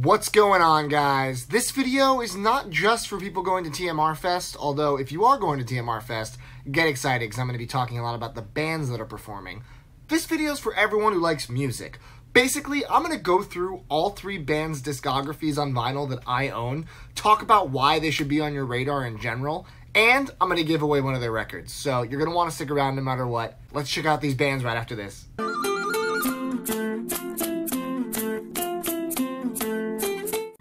What's going on, guys? This video is not just for people going to TMR Fest, although if you are going to TMR Fest, get excited because I'm going to be talking a lot about the bands that are performing. This video is for everyone who likes music. Basically, I'm going to go through all three bands' discographies on vinyl that I own, talk about why they should be on your radar in general, and I'm going to give away one of their records. So you're going to want to stick around no matter what. Let's check out these bands right after this.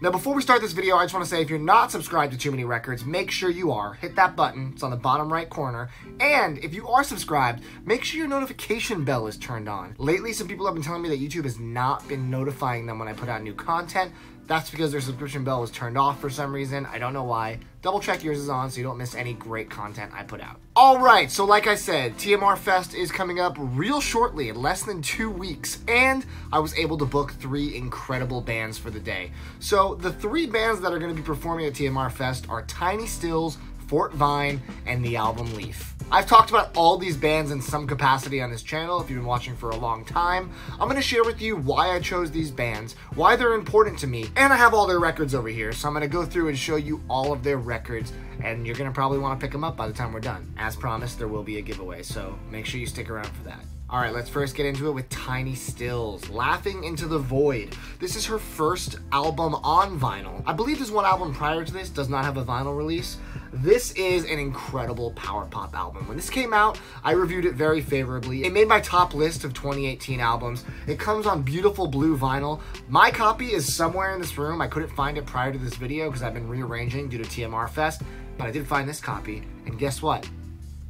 Now, before we start this video, I just want to say if you're not subscribed to Too Many Records, make sure you are. Hit that button. It's on the bottom right corner. And if you are subscribed, make sure your notification bell is turned on. Lately, some people have been telling me that YouTube has not been notifying them when I put out new content. That's because their subscription bell was turned off for some reason. I don't know why. Double check yours is on so you don't miss any great content I put out. Alright, so like I said, TMR Fest is coming up real shortly, in less than 2 weeks, and I was able to book 3 incredible bands for the day. So the 3 bands that are going to be performing at TMR Fest are Tiny Stills, Fort Vine, and the album Leaf. I've talked about all these bands in some capacity on this channel if you've been watching for a long time. I'm going to share with you why I chose these bands, why they're important to me, and I have all their records over here, so I'm going to go through and show you all of their records, and you're going to probably want to pick them up by the time we're done. As promised, there will be a giveaway, so make sure you stick around for that. Alright, let's first get into it with Tiny Stills, Laughing Into the Void. This is her first album on vinyl. I believe there's one album prior to this, does not have a vinyl release. This is an incredible power pop album. When this came out, I reviewed it very favorably. It made my top list of 2018 albums. It comes on beautiful blue vinyl. My copy is somewhere in this room. I couldn't find it prior to this video because I've been rearranging due to TMR Fest, but I did find this copy, and guess what?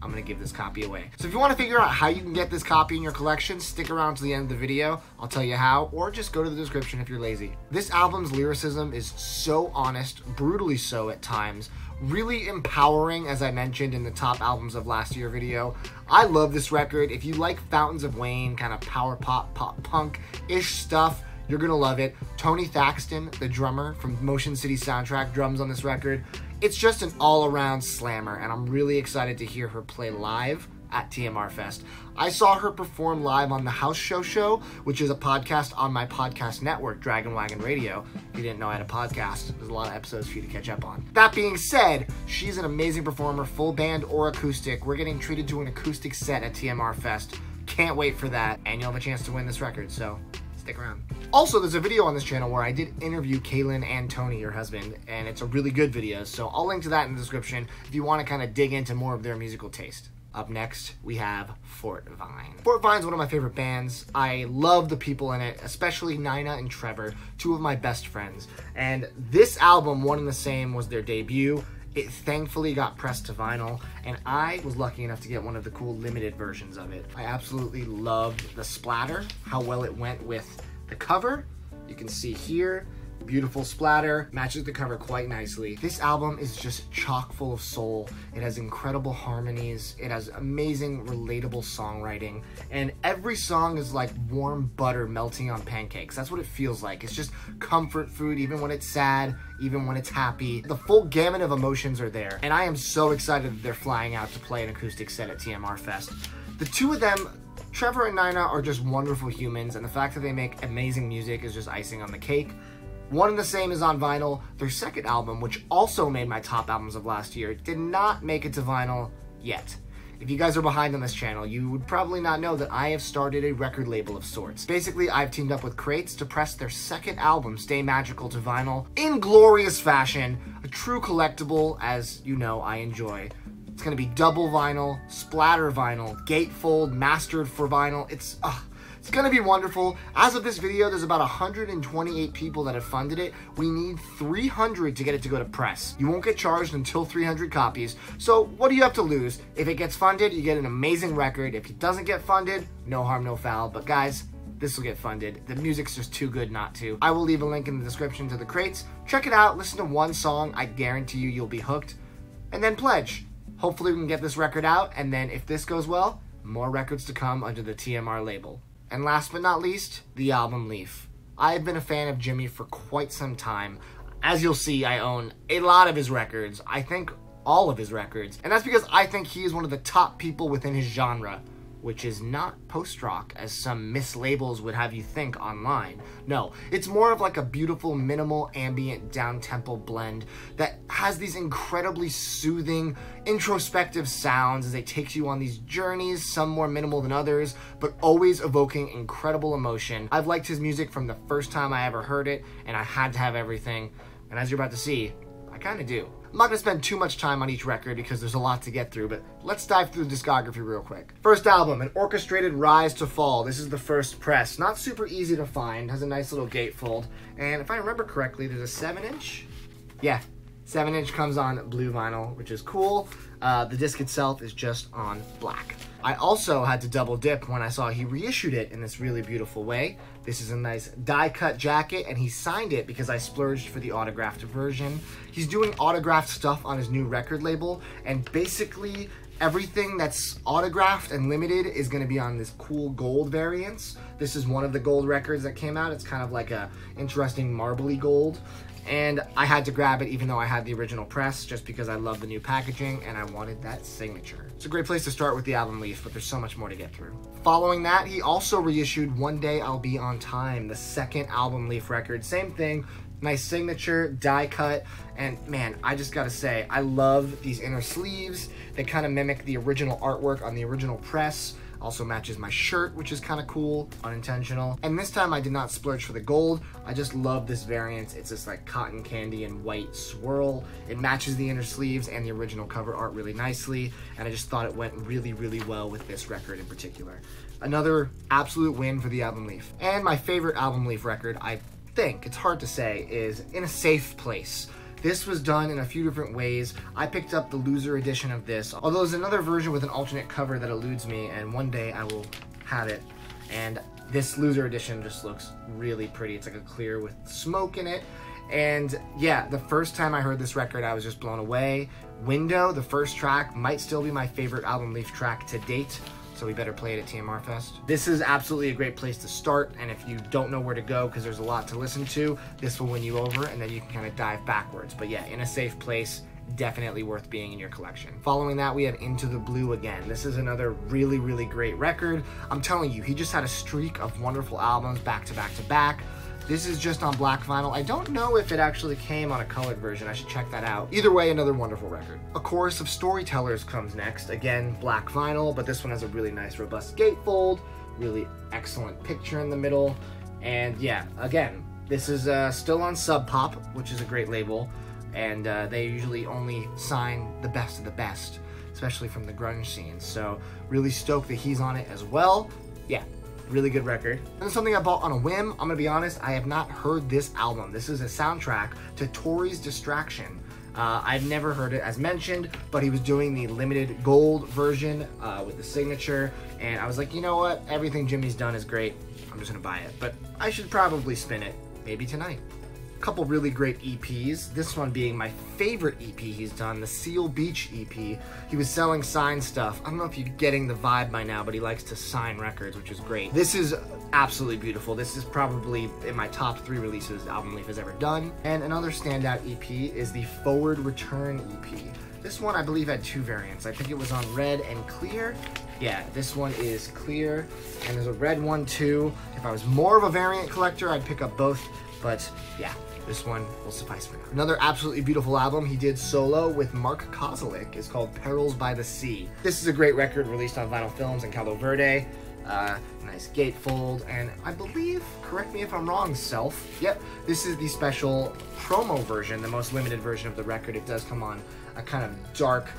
I'm going to give this copy away. So if you want to figure out how you can get this copy in your collection, stick around to the end of the video. I'll tell you how, or just go to the description if you're lazy. This album's lyricism is so honest, brutally so at times, really empowering, as I mentioned in the top albums of last year video. I love this record. If you like Fountains of Wayne, kind of power pop, pop punk-ish stuff, you're going to love it. Tony Thaxton, the drummer from Motion City Soundtrack, drums on this record. It's just an all-around slammer, and I'm really excited to hear her play live at TMR Fest. I saw her perform live on the House Show, which is a podcast on my podcast network, Dragon Wagon Radio. If you didn't know I had a podcast, there's a lot of episodes for you to catch up on. That being said, she's an amazing performer, full band or acoustic. We're getting treated to an acoustic set at TMR Fest. Can't wait for that, and you'll have a chance to win this record, so stick around. Also, there's a video on this channel where I did interview Kaylin and Tony, her husband, and it's a really good video, so I'll link to that in the description if you want to kind of dig into more of their musical taste. Up next, we have Fort Vine. Fort Vine's one of my favorite bands. I love the people in it, especially Nina and Trevor, 2 of my best friends. And this album, One and the Same, was their debut. It thankfully got pressed to vinyl, and I was lucky enough to get one of the cool limited versions of it. I absolutely loved the splatter, how well it went with the cover. You can see here, beautiful splatter, matches the cover quite nicely. This album is just chock full of soul. It has incredible harmonies. It has amazing, relatable songwriting. And every song is like warm butter melting on pancakes. That's what it feels like. It's just comfort food, even when it's sad, even when it's happy. The full gamut of emotions are there. And I am so excited that they're flying out to play an acoustic set at TMR Fest. The 2 of them, Trevor and Nina, are just wonderful humans, and the fact that they make amazing music is just icing on the cake. One and the Same is on vinyl. Their second album, which also made my top albums of last year, did not make it to vinyl yet. If you guys are behind on this channel, you would probably not know that I have started a record label of sorts. Basically, I've teamed up with Crates to press their second album, Stay Magical, to vinyl in glorious fashion. A true collectible, as you know I enjoy. It's going to be double vinyl, splatter vinyl, gatefold, mastered for vinyl. It's going to be wonderful. As of this video, there's about 128 people that have funded it. We need 300 to get it to go to press. You won't get charged until 300 copies. So what do you have to lose? If it gets funded, you get an amazing record. If it doesn't get funded, no harm, no foul. But guys, this will get funded. The music's just too good not to. I will leave a link in the description to the Crates. Check it out. Listen to one song. I guarantee you'll be hooked. And then pledge. Hopefully we can get this record out, and then if this goes well, more records to come under the TMR label. And last but not least, the album Leaf. I've been a fan of Jimmy for quite some time. As you'll see, I own a lot of his records. I think all of his records. And that's because I think he is one of the top people within his genre. which is not post-rock as some mislabels would have you think online. No, it's more of like a beautiful minimal ambient down-tempo blend that has these incredibly soothing introspective sounds as it takes you on these journeys, some more minimal than others, but always evoking incredible emotion. I've liked his music from the first time I ever heard it, and I had to have everything, and as you're about to see, I kind of do. I'm not going to spend too much time on each record because there's a lot to get through, but let's dive through the discography real quick. First album, an orchestrated rise to fall. This is the first press. Not super easy to find, has a nice little gatefold, and if I remember correctly, there's a 7-inch? Yeah, 7-inch comes on blue vinyl, which is cool. The disc itself is just on black. I also had to double dip when I saw he reissued it in this really beautiful way. This is a nice die-cut jacket, and he signed it because I splurged for the autographed version. He's doing autographed stuff on his new record label, and basically everything that's autographed and limited is going to be on this cool gold variants. This is one of the gold records that came out. It's kind of like a interesting marbly gold. And I had to grab it even though I had the original press just because I love the new packaging and I wanted that signature. It's a great place to start with the album leaf, but there's so much more to get through. Following that, he also reissued One Day I'll Be on Time, the second album leaf record. Same thing, nice signature, die cut, and man, I just gotta say, I love these inner sleeves. They kind of mimic the original artwork on the original press. Also matches my shirt, which is kind of cool, unintentional. And this time I did not splurge for the gold. I just love this variant. It's this like cotton candy and white swirl. It matches the inner sleeves and the original cover art really nicely. And I just thought it went really, really well with this record in particular. Another absolute win for the album leaf. And my favorite album leaf record, I think, it's hard to say, is In a Safe Place. This was done in a few different ways. I picked up the loser edition of this, although there's another version with an alternate cover that eludes me, and one day I will have it. And this loser edition just looks really pretty. It's like a clear with smoke in it. And yeah, the first time I heard this record, I was just blown away. Window, the first track, might still be my favorite album leaf track to date. So we better play it at TMR Fest. This is absolutely a great place to start, and if you don't know where to go because there's a lot to listen to, this will win you over, and then you can kind of dive backwards. But yeah, In a Safe Place, definitely worth being in your collection. Following that, we have Into the Blue again. This is another really, really great record. I'm telling you, he just had a streak of wonderful albums back to back to back. This is just on black vinyl. I don't know if it actually came on a colored version. I should check that out. Either way, another wonderful record. A Chorus of Storytellers comes next. Again, black vinyl, but this one has a really nice robust gatefold, really excellent picture in the middle. And yeah, again, this is still on Sub Pop, which is a great label. And they usually only sign the best of the best, especially from the grunge scene. So really stoked that he's on it as well. Yeah. Really good record. And something I bought on a whim. I'm gonna be honest, I have not heard this album. This is a soundtrack to Tori's Distraction. I've never heard it as mentioned, but he was doing the limited gold version with the signature, and I was like, you know what? Everything Jimmy's done is great. I'm just gonna buy it, but I should probably spin it, maybe tonight. Couple really great EPs, this one being my favorite EP he's done, the Seal Beach EP. He was selling signed stuff. I don't know if you're getting the vibe by now, but he likes to sign records, which is great. This is absolutely beautiful. This is probably in my top 3 releases album leaf has ever done. And another standout EP is the Forward Return EP. This one I believe had 2 variants. I think it was on red and clear. Yeah, this one is clear, and there's a red one too. If I was more of a variant collector, I'd pick up both, but yeah. This one will suffice for now. Another absolutely beautiful album he did solo with Mark Kozelik is called Perils by the Sea. This is a great record released on vinyl films in Cabo Verde. Nice gatefold, and I believe, correct me if I'm wrong, Self. Yep, this is the special promo version, the most limited version of the record. It does come on a kind of dark,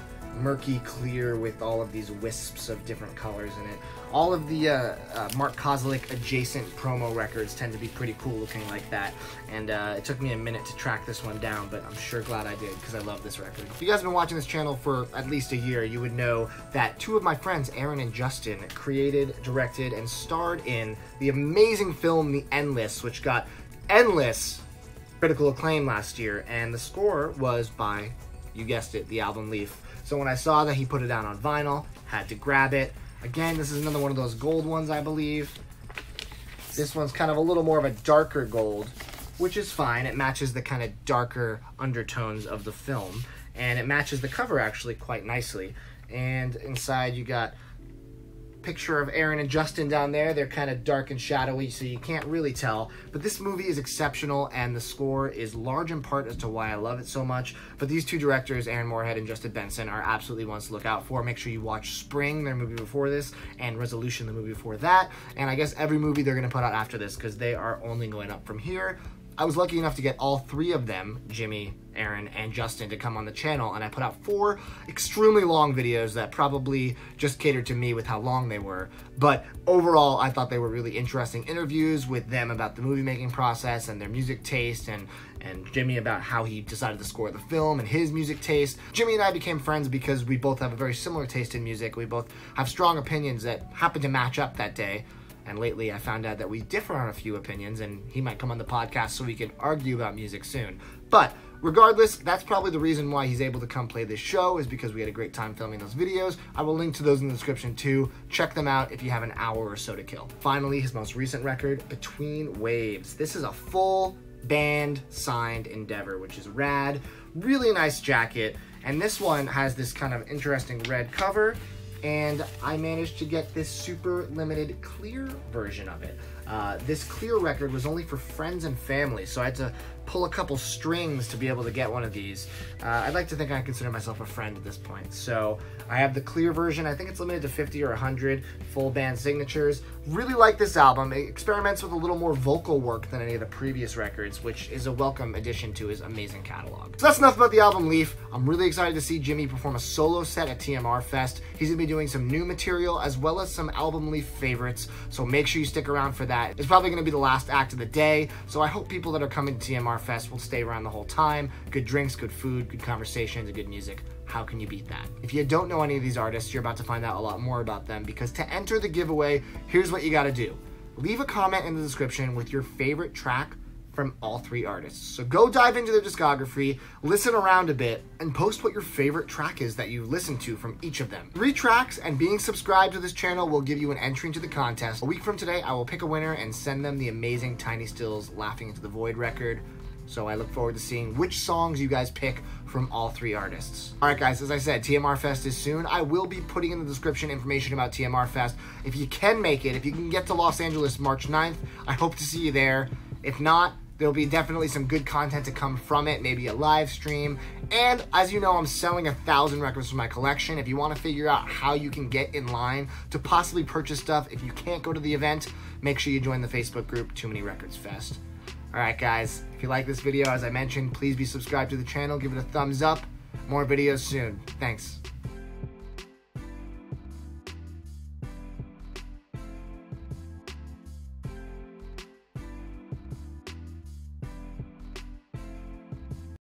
murky clear with all of these wisps of different colors in it. All of the Mark Kozelik adjacent promo records tend to be pretty cool looking like that, and it took me a minute to track this one down, but I'm sure glad I did because I love this record. If you guys have been watching this channel for at least a year, you would know that 2 of my friends, Aaron and Justin, created, directed, and starred in the amazing film The Endless, which got endless critical acclaim last year, and the score was by, you guessed it, the album leaf. So when I saw that he put it down on vinyl, had to grab it. Again, this is another one of those gold ones, I believe. This one's kind of a little more of a darker gold, which is fine. It matches the kind of darker undertones of the film, and it matches the cover actually quite nicely. And inside you got picture of Aaron and Justin down there. They're kind of dark and shadowy, so you can't really tell. But this movie is exceptional, and the score is large in part as to why I love it so much. But these two directors, Aaron Moorhead and Justin Benson, are absolutely ones to look out for. Make sure you watch Spring, their movie before this, and Resolution, the movie before that. And I guess every movie they're going to put out after this, because they are only going up from here. I was lucky enough to get all three of them, Jimmy, Aaron, and Justin, to come on the channel, and I put out 4 extremely long videos that probably just catered to me with how long they were. But overall, I thought they were really interesting interviews with them about the movie-making process and their music taste, and Jimmy about how he decided to score the film and his music taste. Jimmy and I became friends because we both have a very similar taste in music. We both have strong opinions that happen to match up that day. And lately I found out that we differ on a few opinions, and he might come on the podcast so we can argue about music soon. But regardless, that's probably the reason why he's able to come play this show, is because we had a great time filming those videos. I will link to those in the description too. Check them out if you have an hour or so to kill. Finally, his most recent record, Between Waves. This is a full band signed endeavor, which is rad. Really nice jacket. And this one has this kind of interesting red cover. And I managed to get this super limited clear version of it. This clear record was only for friends and family, so I had to pull a couple strings to be able to get one of these. I'd like to think I consider myself a friend at this point. So I have the clear version. I think it's limited to 50 or 100 full band signatures. Really like this album. It experiments with a little more vocal work than any of the previous records, which is a welcome addition to his amazing catalog. So that's enough about the album Leaf. I'm really excited to see Jimmy perform a solo set at TMR Fest. He's gonna be doing some new material as well as some album Leaf favorites, so make sure you stick around for that. It's probably gonna be the last act of the day, so I hope people that are coming to TMR Fest will stay around the whole time. Good drinks, good food, good conversations, and good music. How can you beat that? If you don't know any of these artists, you're about to find out a lot more about them, because to enter the giveaway, here's what you gotta do. Leave a comment in the description with your favorite track from all 3 artists. So go dive into their discography, listen around a bit, and post what your favorite track is that you've listened to from each of them. 3 tracks and being subscribed to this channel will give you an entry into the contest. A week from today, I will pick a winner and send them the amazing Tiny Stills Laughing Into the Void record. So I look forward to seeing which songs you guys pick from all 3 artists. Alright guys, as I said, TMR Fest is soon. I will be putting in the description information about TMR Fest. If you can make it, if you can get to Los Angeles March 9th, I hope to see you there. If not, there'll be definitely some good content to come from it, maybe a live stream. And as you know, I'm selling 1,000 records from my collection. If you want to figure out how you can get in line to possibly purchase stuff if you can't go to the event, make sure you join the Facebook group, Too Many Records Fest. Alright guys, if you like this video, as I mentioned, please be subscribed to the channel, give it a thumbs up. More videos soon. Thanks.